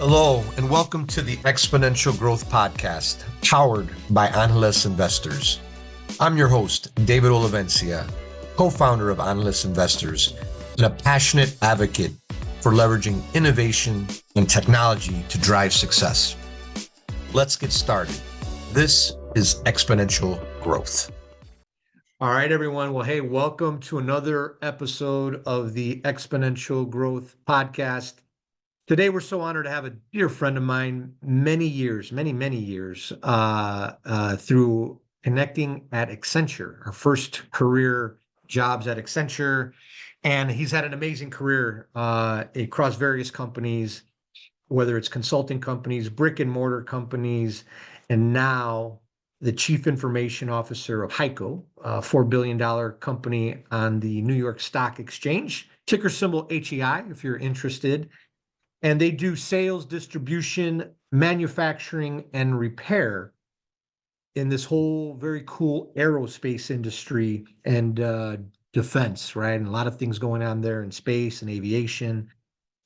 Hello, and welcome to the Exponential Growth Podcast, powered by Analyst Investors. I'm your host, David Olivencia, co-founder of Analyst Investors, and a passionate advocate for leveraging innovation and technology to drive success. Let's get started. This is Exponential Growth. All right, everyone. Well, hey, welcome to another episode of the Exponential Growth Podcast. Today, we're so honored to have a dear friend of mine, many years, through connecting at Accenture, our first career jobs at Accenture. And he's had an amazing career across various companies, whether it's consulting companies, brick and mortar companies, and now the chief information officer of HEICO, a $4 billion company on the New York Stock Exchange, ticker symbol HEI, if you're interested. And they do sales, distribution, manufacturing, and repair in this whole very cool aerospace industry and defense, right? And a lot of things going on there in space and aviation,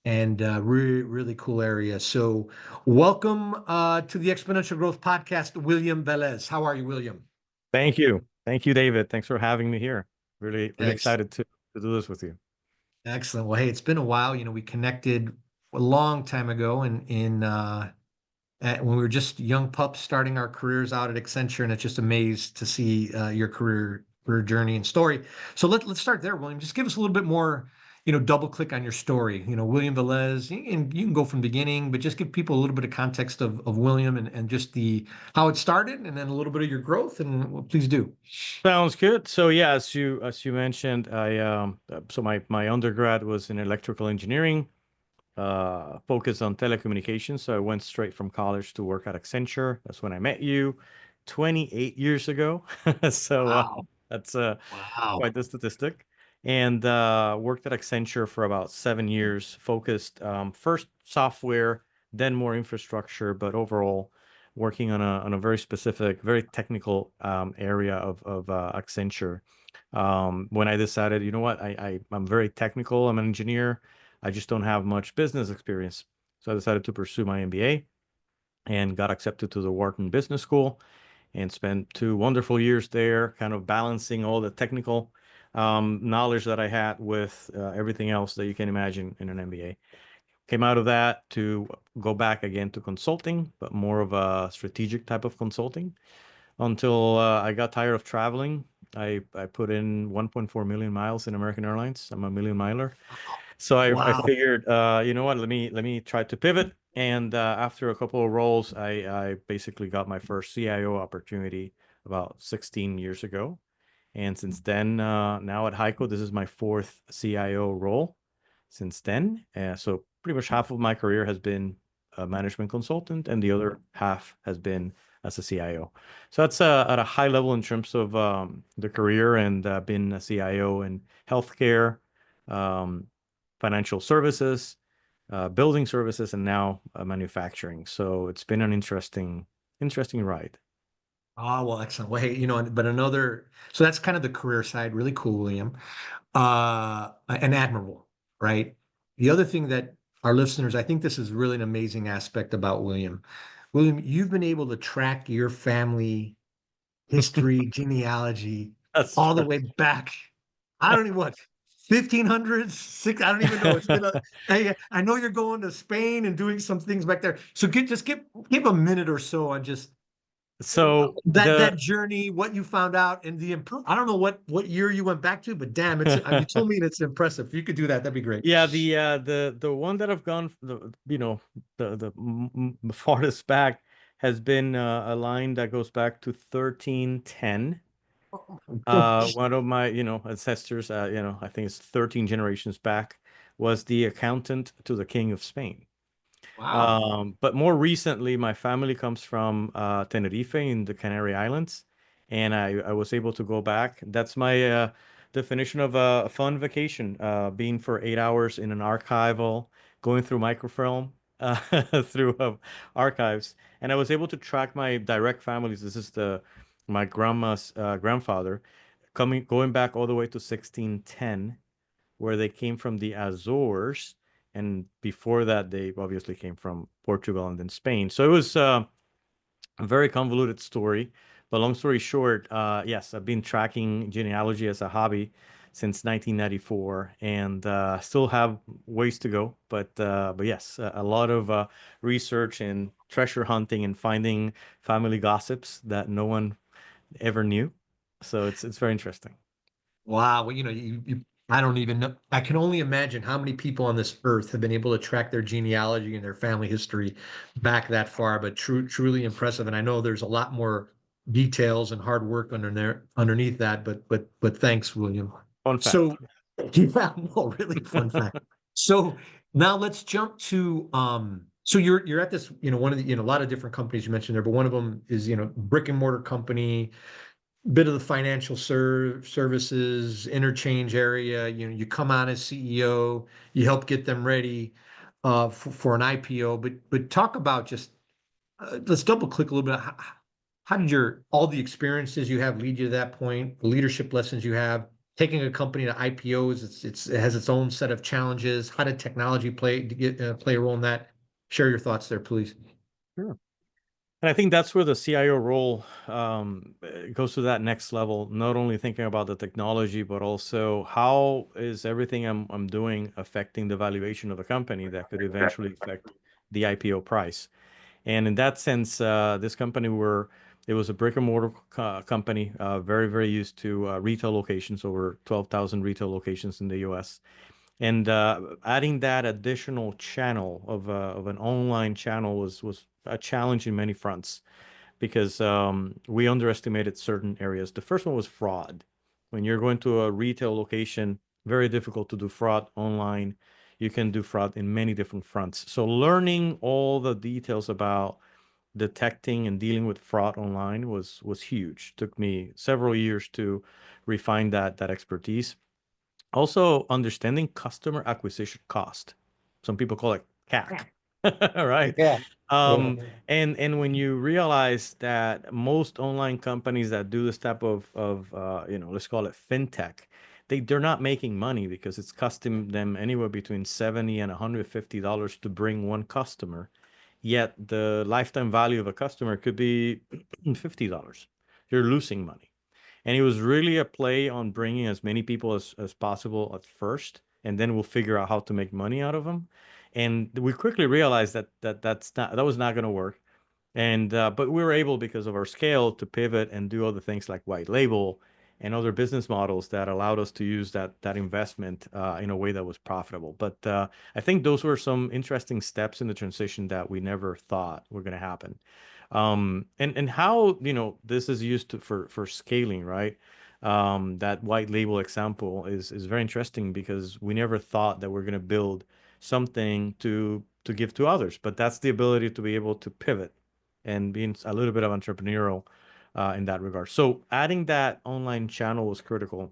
and really, really cool area. So welcome to the Exponential Growth Podcast, William Velez. How are you, William? Thank you. Thank you, David. Thanks for having me here. Really Excellent. excited to do this with you. Excellent. Well, hey, it's been a while. We connected a long time ago when we were just young pups starting our careers out at Accenture, and it's just amazed to see your career journey and story. So let's start there, William. Just give us a little bit more, double click on your story. William Velez, and you can go from the beginning, but just give people a little bit of context of William and just how it started, and then a little bit of your growth, and please do. Sounds good. So yeah, as you mentioned, my undergrad was in electrical engineering, focused on telecommunications. So I went straight from college to work at Accenture. That's when I met you 28 years ago. So Wow. that's Wow. quite the statistic. And worked at Accenture for about 7 years, focused first software, then more infrastructure, but overall working on a very specific, very technical area of Accenture. When I decided, you know what, I'm very technical, I'm an engineer, I just don't have much business experience. So I decided to pursue my MBA and got accepted to the Wharton Business School and spent 2 wonderful years there, kind of balancing all the technical knowledge that I had with everything else that you can imagine in an MBA. Came out of that to go back again to consulting, but more of a strategic type of consulting until I got tired of traveling. I put in 1.4 million miles in American Airlines. I'm a million miler. So I Wow. figured, you know what, let me try to pivot. And after a couple of roles, I basically got my first CIO opportunity about 16 years ago. And since then, now at HEICO, this is my 4th CIO role since then. So pretty much half of my career has been a management consultant, and the other half has been as a CIO. So that's at a high level in terms of the career, and been a CIO in healthcare, financial services, building services, and now manufacturing. So it's been an interesting ride. Oh, well, excellent. Well, hey, so that's kind of the career side, really cool, William, and admirable, right? The other thing that our listeners, I think this is really an amazing aspect about William. William, you've been able to track your family history, genealogy, That's all the right. way back. I don't even what, 1500s, I don't even know. I know you're going to Spain and doing some things back there. So just give a minute or so on just So that journey, what you found out, and I don't know what year you went back to, but damn, you told me it's impressive. If you could do that, that'd be great. yeah, the one that I've gone the farthest back has been a line that goes back to 1310. Oh my gosh. One of my ancestors, I think it's 13 generations back, was the accountant to the King of Spain. Wow. But more recently, my family comes from Tenerife in the Canary Islands, and I was able to go back. That's my definition of a fun vacation, being for 8 hours in an archival, going through microfilm, through archives, and I was able to track my direct families. This is my grandma's grandfather, going back all the way to 1610, where they came from the Azores, And before that, they obviously came from Portugal and then Spain. So it was a very convoluted story. But long story short, yes, I've been tracking genealogy as a hobby since 1994, and still have ways to go. But yes, a lot of research and treasure hunting and finding family gossips that no one ever knew. So it's very interesting. Wow. Well, I don't even know. I can only imagine how many people on this earth have been able to track their genealogy and their family history back that far, but truly impressive. And I know there's a lot more details and hard work underneath that, but thanks, William. Fun So, fact. yeah, no, really fun fact. So now let's jump to so you're at this, one of the, a lot of different companies you mentioned there, but one of them is, brick and mortar company, bit of the financial services interchange area. You come on as CEO, you help get them ready for an IPO. But talk about just let's double click a little bit. How did all the experiences you have lead you to that point? The leadership lessons you have taking a company to IPOs. It has its own set of challenges. How did technology play a role in that? Share your thoughts there, please. Sure. And I think that's where the CIO role goes to that next level, not only thinking about the technology, but also how is everything I'm doing affecting the valuation of the company that could eventually affect the IPO price. And in that sense, this company it was a brick and mortar company, very, very used to retail locations, over 12,000 retail locations in the US. And adding that additional channel of an online channel was a challenge in many fronts because we underestimated certain areas. The first one was fraud. When you're going to a retail location, very difficult to do fraud online. You can do fraud in many different fronts. So learning all the details about detecting and dealing with fraud online was huge. Took me several years to refine that expertise. Also, understanding customer acquisition cost. Some people call it CAC, right? Yeah. Yeah. And when you realize that most online companies that do this type of let's call it fintech, they're not making money because it's costing them anywhere between $70 and $150 to bring one customer. Yet the lifetime value of a customer could be $50. You're losing money. And it was really a play on bringing as many people as possible at first, and then we'll figure out how to make money out of them. And we quickly realized that was not going to work. And but we were able, because of our scale, to pivot and do other things like white label and other business models that allowed us to use that investment in a way that was profitable. But I think those were some interesting steps in the transition that we never thought were going to happen. And how this is used for scaling, right? That white label example is very interesting because we never thought that we're going to build something to give to others, but that's the ability to be able to pivot and being a little bit of entrepreneurial in that regard. So adding that online channel was critical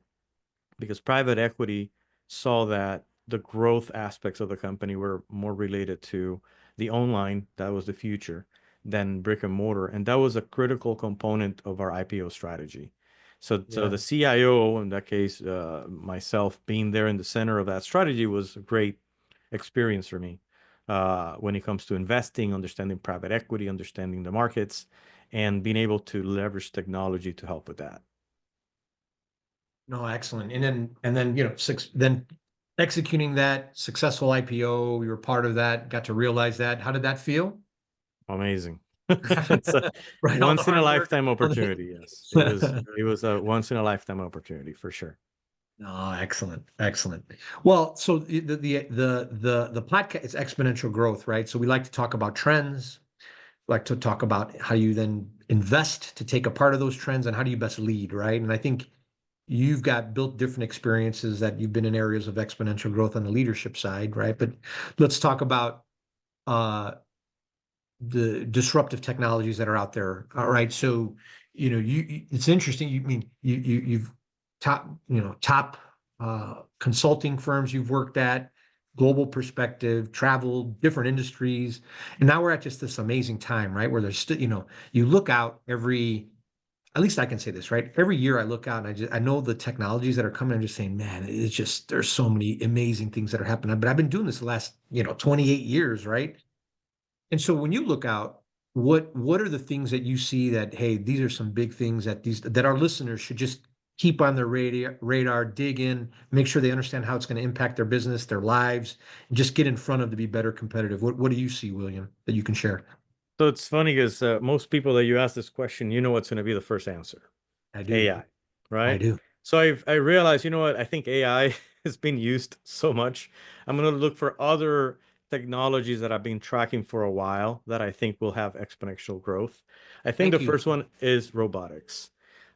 because private equity saw that the growth aspects of the company were more related to the online, that was the future, than brick and mortar. And that was a critical component of our IPO strategy. So Yeah. the CIO, in that case, myself being there in the center of that strategy was a great experience for me when it comes to investing, understanding private equity, understanding the markets, and being able to leverage technology to help with that. No, excellent. And then, then executing that successful IPO, you were part of that, got to realize that. How did that feel? Amazing. It's a Right, all the once in a hard work. lifetime opportunity. Yes. It was a once in a lifetime opportunity for sure. Oh, excellent, excellent. Well, so the podcast is exponential growth, right? So we like to talk about trends, like to talk about how you then invest to take a part of those trends and how do you best lead, right? And I think you've got built different experiences that you've been in areas of exponential growth on the leadership side, right? But let's talk about uh, the disruptive technologies that are out there. All right, so it's interesting. You've top consulting firms you've worked at, global perspective, travel, different industries, and now we're at just this amazing time, right? Where there's still you look out every at least I can say this, right? Every year I look out and I know the technologies that are coming. I'm just saying, man, it's just there's so many amazing things that are happening. But I've been doing this the last, 28 years, right? And so when you look out, what are the things that you see that, hey, these are some big things that our listeners should just keep on their radar, dig in, make sure they understand how it's going to impact their business, their lives, and just get in front of to be better competitive. What do you see, William, that you can share? So it's funny because most people that you ask this question, you know what's going to be the first answer. I do. AI, I right? do. So I realized, you know what? I think AI has been used so much. I'm going to look for other technologies that I've been tracking for a while that I think will have exponential growth. I think the Thank you. first one is robotics.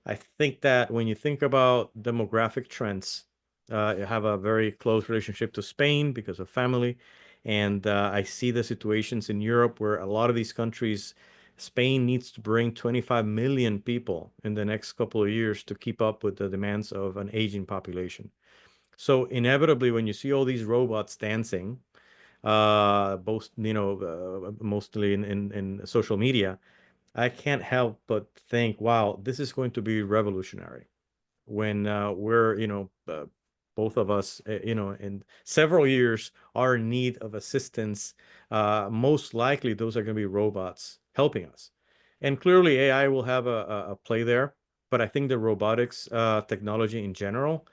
I think that when you think about demographic trends, you have a very close relationship to Spain because of family. And I see the situations in Europe where a lot of these countries, Spain needs to bring 25 million people in the next couple of years to keep up with the demands of an aging population. So inevitably, when you see all these robots dancing, both mostly in social media, I can't help but think, wow, this is going to be revolutionary when we're, both of us, in several years are in need of assistance. Most likely, those are going to be robots helping us. And clearly, AI will have a play there. But I think the robotics technology in general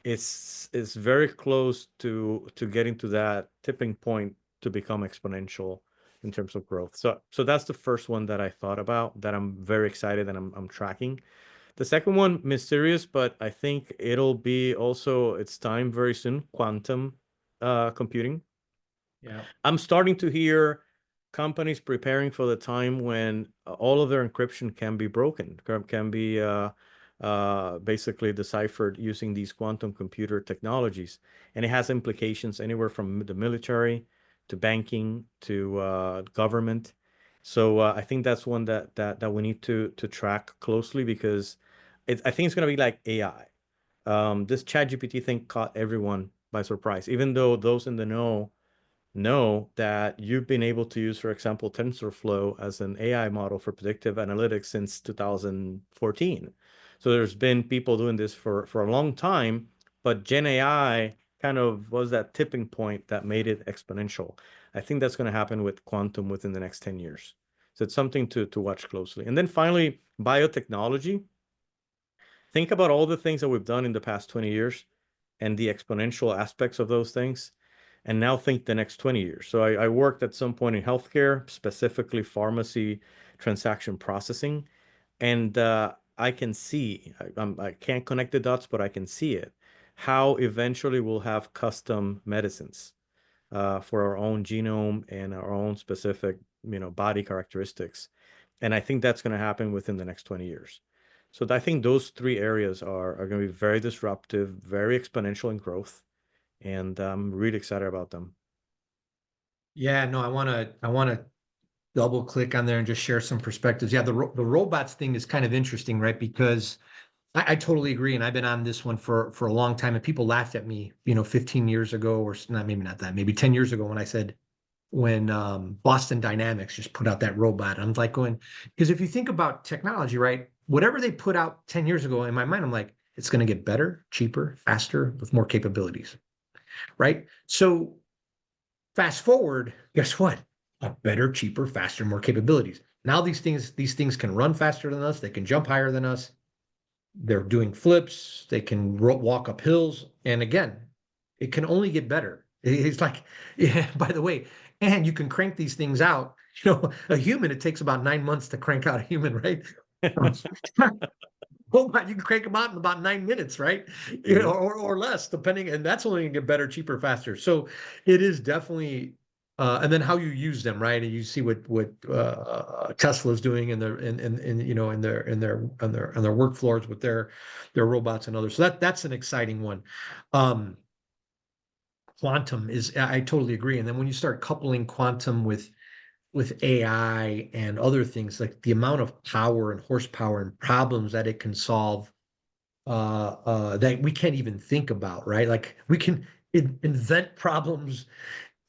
is very close to getting to that tipping point to become exponential in terms of growth. So that's the first one that I thought about that I'm very excited and I'm tracking. The second one, mysterious, but I think it'll be also its time very soon, quantum computing. Yeah. I'm starting to hear companies preparing for the time when all of their encryption can be broken, can be basically deciphered using these quantum computer technologies. And it has implications anywhere from the military to banking to government. So I think that's one that we need to track closely because I think it's going to be like AI. This ChatGPT thing caught everyone by surprise, even though those in the know that you've been able to use, for example, TensorFlow as an AI model for predictive analytics since 2014. So there's been people doing this for a long time, but Gen AI kind of was that tipping point that made it exponential. I think that's going to happen with quantum within the next 10 years. So it's something to watch closely. And then finally, biotechnology. Think about all the things that we've done in the past 20 years and the exponential aspects of those things. And now think the next 20 years. So I worked at some point in healthcare, specifically pharmacy transaction processing. And I can see, I can't connect the dots, but I can see it, how eventually we'll have custom medicines for our own genome and our own specific, body characteristics. And I think that's going to happen within the next 20 years. So I think those three areas are going to be very disruptive, very exponential in growth, and I'm really excited about them. Yeah, no, I want to double click on there and just share some perspectives. Yeah, the robots thing is kind of interesting, right? Because I totally agree, and I've been on this one for a long time, and people laughed at me, 15 years ago, or not, maybe not that, maybe 10 years ago, when I said when Boston Dynamics just put out that robot. I'm like going, because if you think about technology, right? Whatever they put out 10 years ago, in my mind, I'm like, it's going to get better, cheaper, faster, with more capabilities, right? So fast forward, guess what? A better, cheaper, faster, more capabilities. Now these things can run faster than us. They can jump higher than us. They're doing flips. They can walk up hills. And again, it can only get better. It's like, yeah, by the way, and you can crank these things out. A human, it takes about 9 months to crank out a human, right? Robot, you can crank them out in about 9 minutes, right? Yeah. Or less, depending. And that's only gonna get better, cheaper, faster. So it is definitely, and then how you use them, right? And you see what Tesla's doing in their in their work floors with their robots and others. So that's an exciting one. Quantum is, I totally agree. And then when you start coupling quantum with AI and other things, like the amount of power and horsepower and problems that it can solve, that we can't even think about, right? Like we can invent problems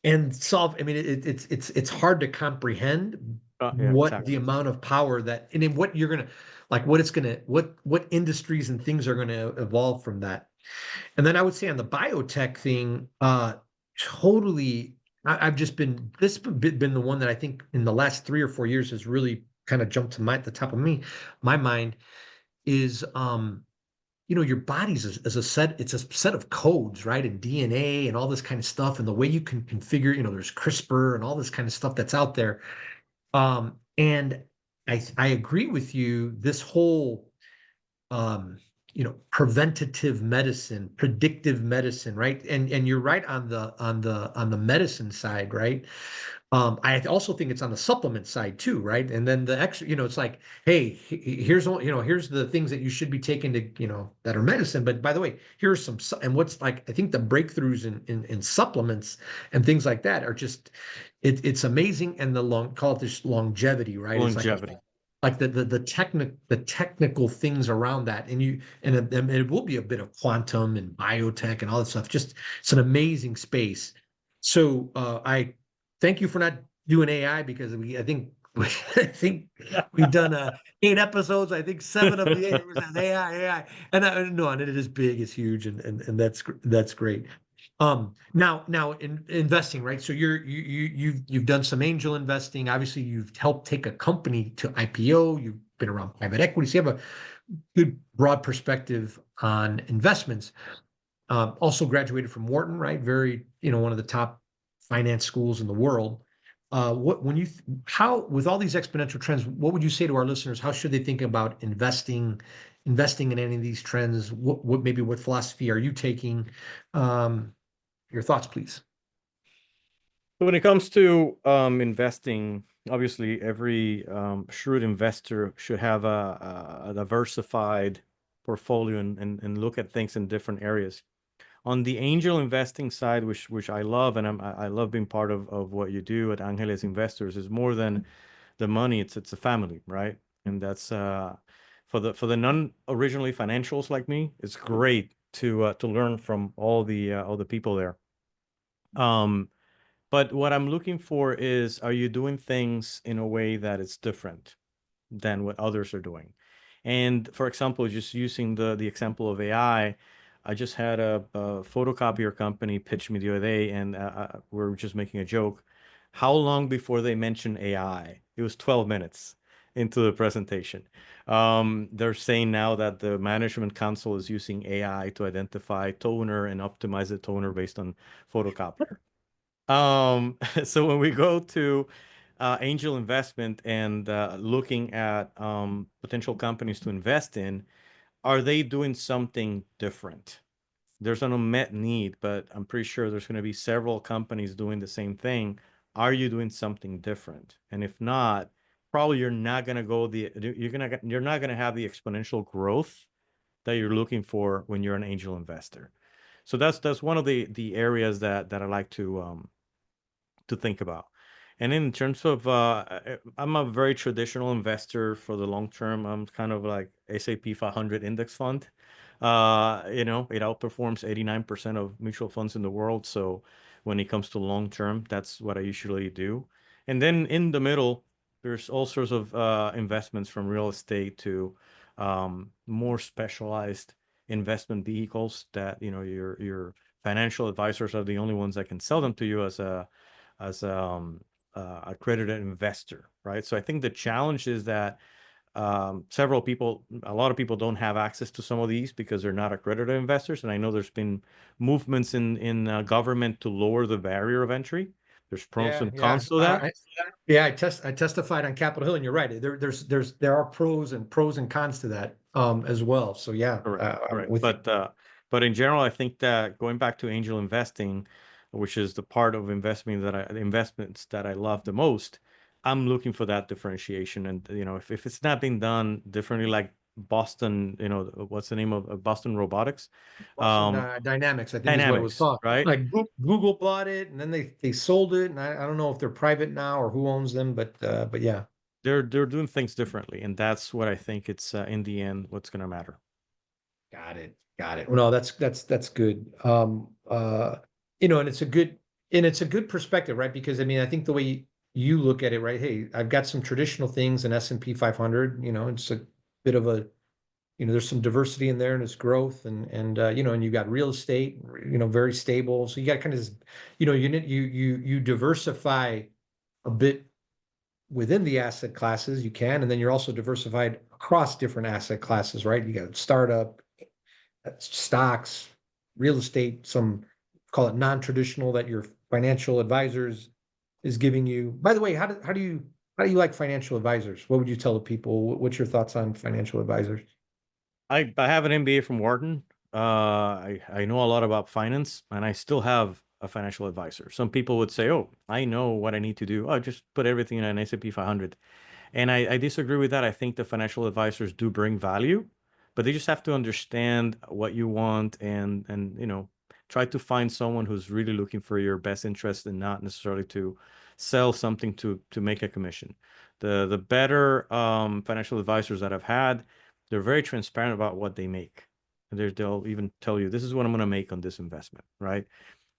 and solve. I mean, it's hard to comprehend, Yeah, what the exactly. amount of power that, and then what you're gonna, like what it's gonna, what industries and things are gonna evolve from that. And then I would say on the biotech thing, totally, I've just been, been the one that I think in the last 3 or 4 years has really kind of jumped to the top of my mind is, your body's is a set, it's a set of codes, right? And DNA and all this kind of stuff. And the way you can configure, there's CRISPR and all this kind of stuff that's out there. And I agree with you, this whole, um, preventative medicine, predictive medicine, right? And you're right on the medicine side, right? I also think it's on the supplement side too, right? And then the extra, it's like, hey, here's all, here's the things that you should be taking to, that are medicine. But by the way, here's some, and what's like, I think the breakthroughs in supplements and things like that are just, it's amazing. And call it this longevity, right? It's Longevity. like the technical things around that, and it will be a bit of quantum and biotech and all that stuff. Just it's an amazing space. So I thank you for not doing AI, because I think I think we've done 8 episodes. I think 7 of the 8 was AI, and no, and it is big, it's huge, and that's great. Now in investing, right? So you've done some angel investing. Obviously, you've helped take a company to IPO. You've been around private equity. So you have a good broad perspective on investments. Also graduated from Wharton, right? Very, one of the top finance schools in the world. How, with all these exponential trends, what would you say to our listeners? How should they think about investing in any of these trends? What philosophy are you taking? Your thoughts, please. So when it comes to investing, obviously every shrewd investor should have a diversified portfolio and look at things in different areas. On the angel investing side, which I love, and I love being part of what you do at Angeles Investors, is more than the money. It's a family, right? And that's for the non-originally financials like me, it's great to learn from all the people there. But what I'm looking for is, are you doing things in a way that it's different than what others are doing? And for example, just using the example of AI, I just had a photocopier company pitch me the other day, and we're just making a joke. How long before they mentioned AI? It was 12 minutes into the presentation. They're saying now that the management council is using AI to identify toner and optimize the toner based on photocopier. So when we go to angel investment and looking at potential companies to invest in, are they doing something different? There's an unmet need, but I'm pretty sure there's going to be several companies doing the same thing. Are you doing something different? And if not, probably you're not going to you're not going to have the exponential growth that you're looking for when you're an angel investor. So that's one of the areas that I like to think about. And in terms of, I'm a very traditional investor for the long term. I'm kind of like S&P 500 index fund. It outperforms 89% of mutual funds in the world. So when it comes to long term, that's what I usually do. And then in the middle, there's all sorts of investments, from real estate to more specialized investment vehicles that, your financial advisors are the only ones that can sell them to you as a accredited investor, right? So I think the challenge is that a lot of people don't have access to some of these because they're not accredited investors. And I know there's been movements in government to lower the barrier of entry. There's pros Yeah, and yeah. cons to that. Yeah, I testified on Capitol Hill, and you're right. There are pros and cons to that, as well. So yeah, Correct, I'm correct. with you. But in general, I think that going back to angel investing, which is the part of investments that I love the most, I'm looking for that differentiation. And if it's not being done differently, like Boston, what's the name of Boston Robotics? Boston Um, Dynamics, I think, is what it was Dynamics, called. right? Like Google bought it, and then they sold it, and I don't know if they're private now or who owns them, but yeah. They're doing things differently, and that's what I think it's in the end what's going to matter. Got it. Got it. Well, no, that's good. And it's a good perspective, right? Because I mean, I think the way you look at it, right? Hey, I've got some traditional things in S&P 500, it's a bit of a, there's some diversity in there and it's growth and and you got real estate, very stable. So you got kind of, you diversify a bit within the asset classes you can, and then you're also diversified across different asset classes, right? You got startup, stocks, real estate, some call it non-traditional that your financial advisors is giving you. By the way, how do you like financial advisors? What would you tell the people? What's your thoughts on financial advisors? I have an MBA from Wharton. I know a lot about finance, and I still have a financial advisor. Some people would say, "Oh, I know what I need to do. Oh, just put everything in an S&P 500." And I disagree with that. I think the financial advisors do bring value, but they just have to understand what you want and try to find someone who's really looking for your best interest and not necessarily to sell something to make a commission. The better financial advisors that I've had, they're very transparent about what they make. And they'll even tell you, this is what I'm going to make on this investment, right?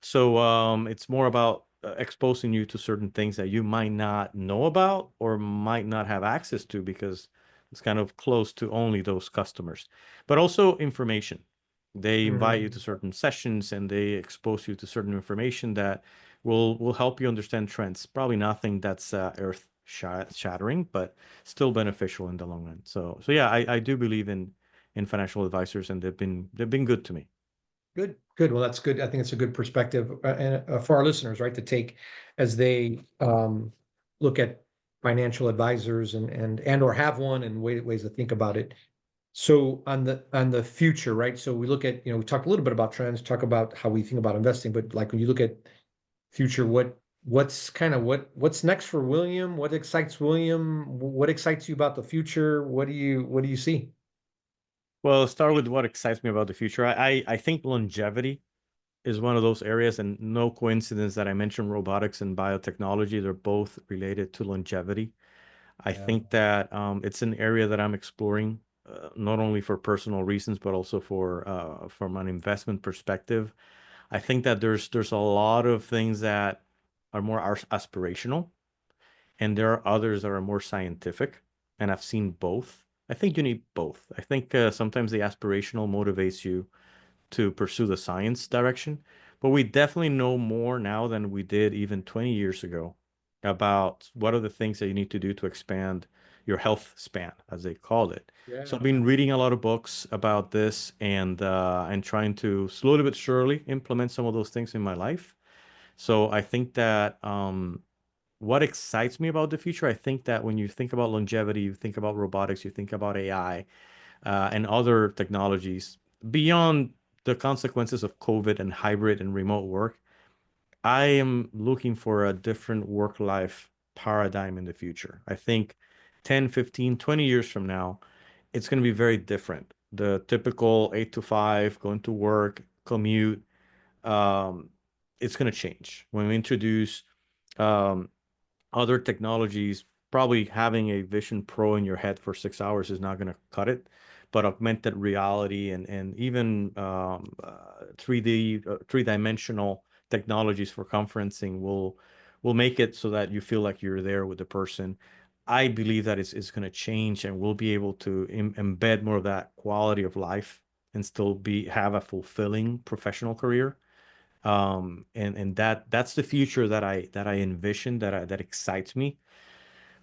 So it's more about exposing you to certain things that you might not know about or might not have access to because it's kind of close to only those customers. But also information. They invite you to Mm, certain sessions and they expose you to certain information that will help you understand trends. Probably nothing that's earth shattering, but still beneficial in the long run. So yeah, I do believe in financial advisors and they've been good to me. good, good. Well, that's good. I think it's a good perspective and for our listeners, right, to take as they look at financial advisors and or have one and ways to think about it. So on the future, right? So we look at, we talked a little bit about trends, talk about how we think about investing, but like when you look at future, what's next for William? What excites William? What excites you about the future? What do you see? Well, start with what excites me about the future. I think longevity is one of those areas, and no coincidence that I mentioned robotics and biotechnology. They're both related to longevity. I Yeah. think that it's an area that I'm exploring, not only for personal reasons, but also from an investment perspective. I think that there's a lot of things that are more aspirational, and there are others that are more scientific, and I've seen both. I think you need both. I think sometimes the aspirational motivates you to pursue the science direction. But we definitely know more now than we did even 20 years ago about what are the things that you need to do to expand your health span, as they called it. So Yeah. I've been reading a lot of books about this and trying to slowly but surely implement some of those things in my life. So I think that what excites me about the future, I think that when you think about longevity, you think about robotics, you think about AI, and other technologies beyond the consequences of COVID and hybrid and remote work, I am looking for a different work-life paradigm in the future. I think 10, 15, 20 years from now, it's going to be very different. The typical 8 to 5, going to work, commute, um, it's going to change. When we introduce um, other technologies, probably having a Vision Pro in your head for 6 hours is not going to cut it. But augmented reality and even 3D, three-dimensional technologies for conferencing will make it so that you feel like you're there with the person. I believe that it's going to change, and we'll be able to embed more of that quality of life and still have a fulfilling professional career. And that's the future that I envision, that excites me.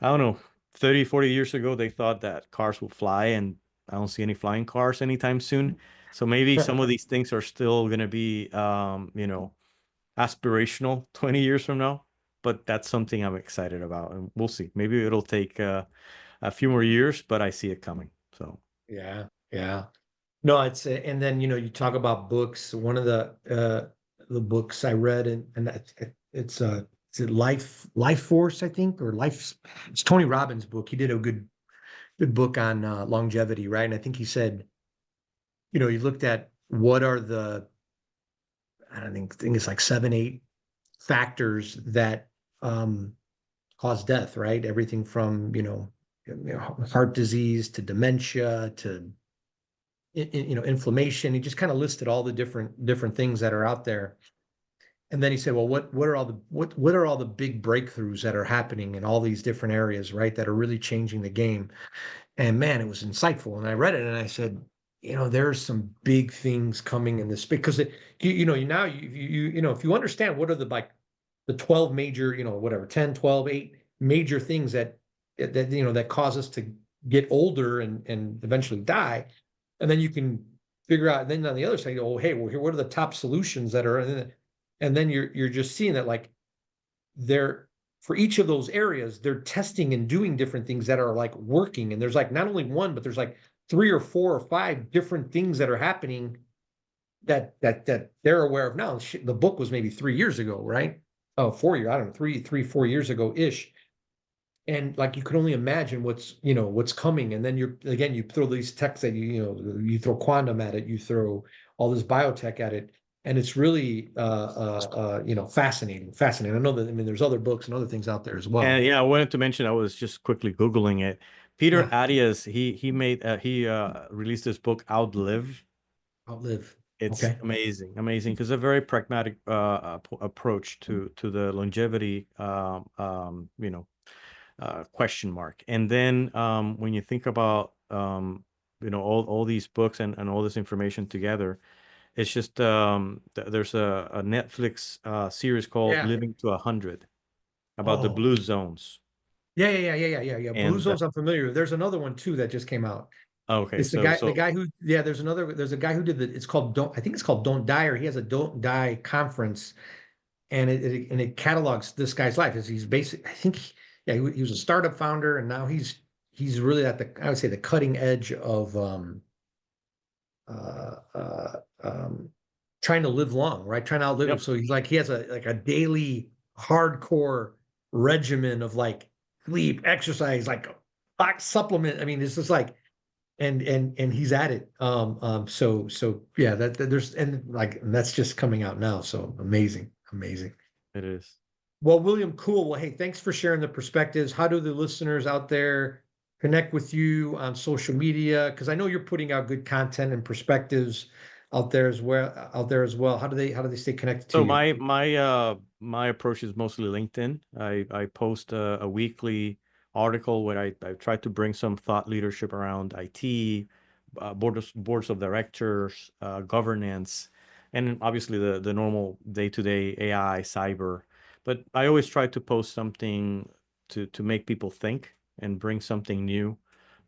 I don't know, 30, 40 years ago they thought that cars will fly, and I don't see any flying cars anytime soon. So maybe some of these things are still going to be aspirational 20 years from now, but that's something I'm excited about, and we'll see. Maybe it'll take a few more years, but I see it coming. So Yeah, yeah. No, and then you talk about books. One of the books I read and it's a Life Force, I think, or Life. It's Tony Robbins' book. He did a good book on longevity, right? And I think he said, he looked at what are the I don't think it's like 7, 8 factors that cause death, right? Everything from heart disease to dementia to inflammation. He just kind of listed all the different things that are out there. And then he said, well, what are all the what are all the big breakthroughs that are happening in all these different areas, right? That are really changing the game. And man, it was insightful. And I read it and I said, there's some big things coming in this because if you understand what are the 12 major, whatever, 10, 12, 8 major things that cause us to get older and eventually die. And then you can figure out, and then on the other side, oh, hey, well, here, what are the top solutions that are, and then you're just seeing that like they're for each of those areas, they're testing and doing different things that are like working. And there's like not only one, but there's like 3 or 4 or 5 different things that are happening that they're aware of now. The book was maybe 3 years ago, right? Oh, 4 years, I don't know, 3, 4 years ago ish. And like you can only imagine what's coming. And then you throw these techs that you throw quantum at it, you throw all this biotech at it, and it's really fascinating. Fascinating. I know that there's other books and other things out there as well. And yeah, I wanted to mention, I was just quickly Googling it. Peter Yeah, Arias, he released this book, Outlive. outlive. It's Okay. amazing, amazing, because a very pragmatic approach to the longevity, question mark. And then when you think about all these books and all this information together, it's just there's a Netflix series called Yeah. Living to 100 about the Oh, blue zones. yeah. Blue And Zones, I'm familiar with. There's another one too that just came out. okay, It's the so guy who, yeah, there's a guy who did it's called I think it's called Don't Die, or he has a Don't Die conference, and it catalogs this guy's life. He's basic, I think, yeah, he was a startup founder, and now he's really at I would say the cutting edge of uh, uh, um, trying to live long, right? Trying to outlive him. yep, So he has a daily hardcore regimen of like sleep, exercise, like box supplement. I mean, it's just like and he's at it. So yeah, that there's and that's just coming out now. So amazing, amazing. it is. Well, William, cool. Well, hey, thanks for sharing the perspectives. How do the listeners out there connect with you on social media? Because I know you're putting out good content and perspectives out there as well. How do they stay connected to So you? my approach is mostly LinkedIn. I post a weekly article where I try to bring some thought leadership around IT, boards of directors, governance, and obviously the normal day-to-day AI, cyber. But I always try to post something to make people think and bring something new,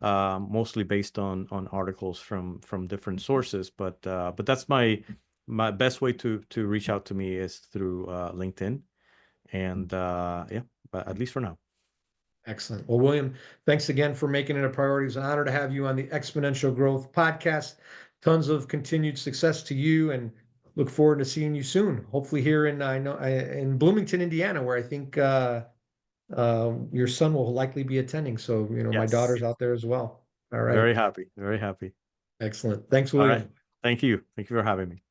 mostly based on articles from different sources. But that's my best way to reach out to me is through LinkedIn, and yeah, but at least for now. Excellent. Well, William, thanks again for making it a priority. It's an honor to have you on the Exponential Growth Podcast. Tons of continued success to you, and look forward to seeing you soon. Hopefully here in Bloomington, Indiana, where I think your son will likely be attending. So my Yes, daughter's out there as well. All right. very happy, very happy. Excellent. Thanks, All right, William. thank you for having me.